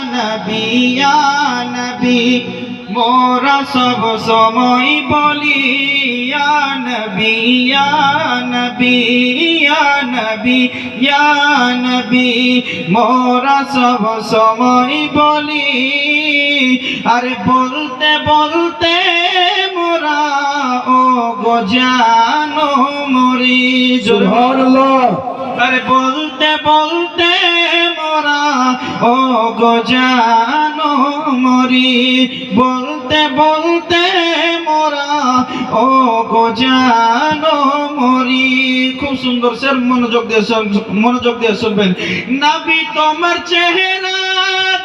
নবী ইয়া নবী মোরা সব সময় বলি ইয়া নবী ইয়া নবী ইয়া নবী ইয়া নবী মোরা সব সময় বলি আরে বলতে বলতে মোরা ও গো জানো মরি সুবহানাল্লাহ আরে বলতে বলতে মোরা ও গো জানো মরি বলতে বলতে মোরা ও গো জানো মরি খুব সুন্দর স্যার মনোযোগ দিয়ে শুনবেন নবী তোমার চেহারা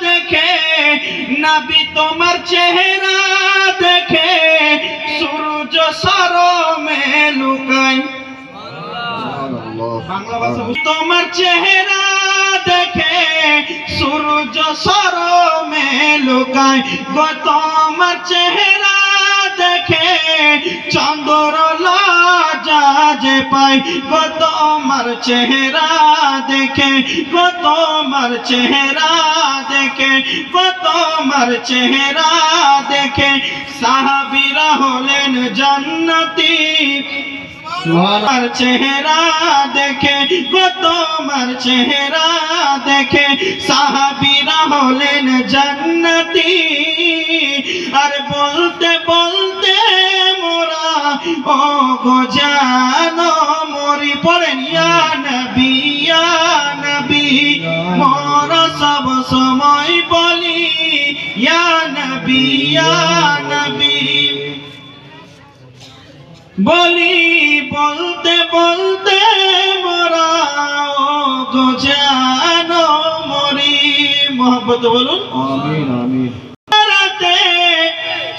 দেখে নবী তোমার চেহারা দেখে সূর্য সরমে লুকায় বাংলা ভাষা তোমার চেহারা দেখে সূর্য সরমে লুকায় গো তোমার চেহারা দেখে চন্দ্র লজ্জা যে পায় গো তোমার চেহারা দেখে গো তোমার চেহারা দেখে গো তোমার চেহারা দেখে সাহাবীরা হলেন জান্নাতি তোমার চেহারা দেখে গো তোমার চেহারা দেখে সাহাবীরা হলেন জান্নাতি আর বলতে বলতে মোরা ও গো জানো মরি পড়েন ইয়া নবী ইয়া নবী মোরা সব সময় বলি ইয়া নবী ইয়া নবী বলি বলতে বলতে মোরা ও গো জানো মরি মোহব্বত বলুন আমিন আমিন রাতে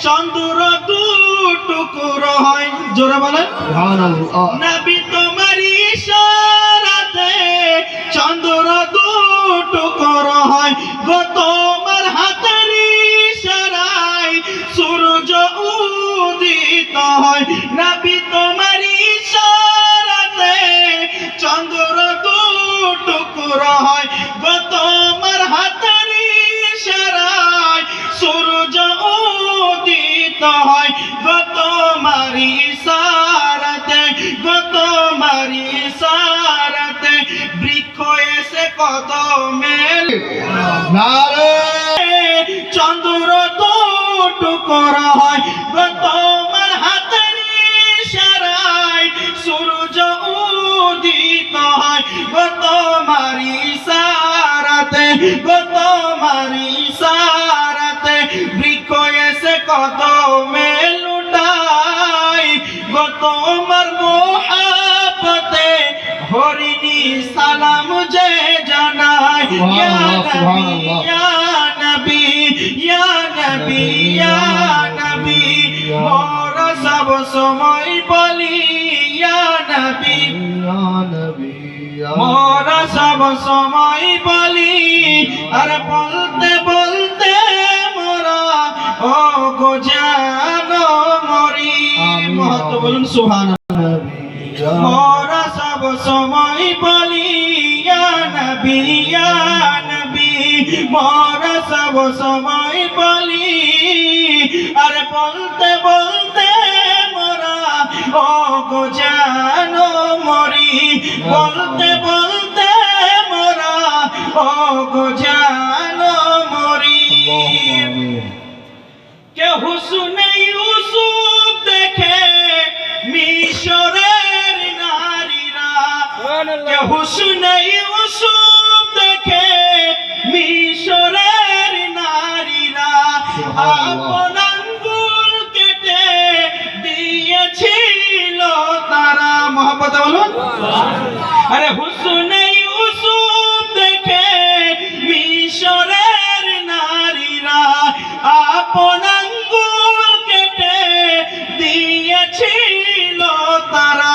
চন্দ্র দুটুকরো হয় জোরে বলেন সুবহানাল্লাহ নবী তোমার ইশারাতে চন্দ্র দুটুকরো হয় গো তোমার হাতের ইশারায় সূর্য উদিত হয় নবী তোমার ইশারাতে চন্দ্র দুটুকরো হয় গো তোমার হাতের ইশারায় সূর্য উদিত হয় গো তোমার ইশারাতে গো তোমার ইশারাতে বৃক্ষ এসে কদমে নারে চন্দ্র দুটুকরো হয় গো তোমার হাতের ইশারায় সূর্য উদিত হয় গো তোমার ইশারাতে গো তোমার ইশারাতে বৃক্ষ এসে কদমে লুটায় গো তোমার মোহাব্বতে হরিণী সালাম যে জানায় ইয়া নবী ইয়া নবী ইয়া নবী ইয়া নবী মোরা সব সময় বলি ইয়া নবী ইয়া নবী মোরা সব সময় বলি আর বলতে বলতে মোরা ও গো জানো মরি মহত্ব বলুন সুবহানাল্লাহ মোরা সব সময় বলি ইয়া নবী ইয়া নবী মোরা সব সময় বলি আর বলতে বলতে মোরা ও গো জানো মরি বলতে বলতে মোরা ও গো জানো মরি কে হুসনে ইউসুফ দেখে মিশরের নারীরা কে হুসনে ইউসুফ দেখে মিশরের নারীরা আপন আঙ্গুল কেটে দিয়েছিল তারা মোহাম্মদ বলুন আরে হুসনে ইউসুফ দেখে মিশরের নারীরা আপন আঙ্গুল কেটে দিয়েছিল তারা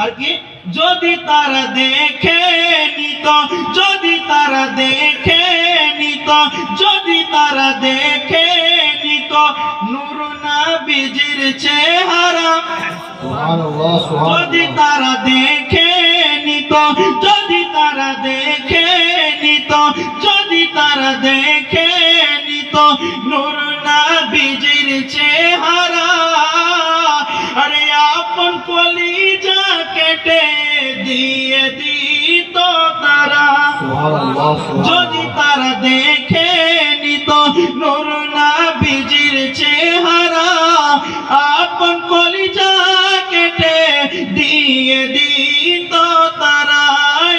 আর কি যদি তারা দেখে নিত যদি তারা দেখে নিত যদি তারা দেখে নিত নূর নবীজির চেহারা যদি তারা দেখে নিত যদি তারা দেখে নিত যদি তারা দেখে যদি তারা দেখে নিত নূর নবীজির চেহারা, আপন কলিজা কেটে দিয়ে দিত তারা।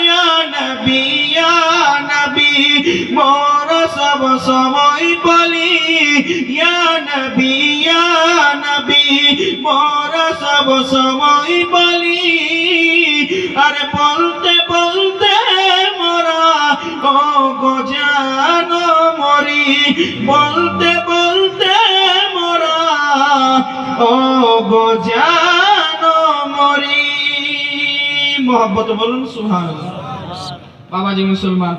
ইয়া নবী ইয়া নবী মোর সব সময় বলি, ইয়া নবী ইয়া নবী মোর সব সময় বলি। আরে বলতে বলতে মোরা ও গো জানো মরি, বলতে বলতে মোরা ও গো জানো মরি। মোহাম্মত বলুন সুবহানাল্লাহ। বাবাজি মুসলমান।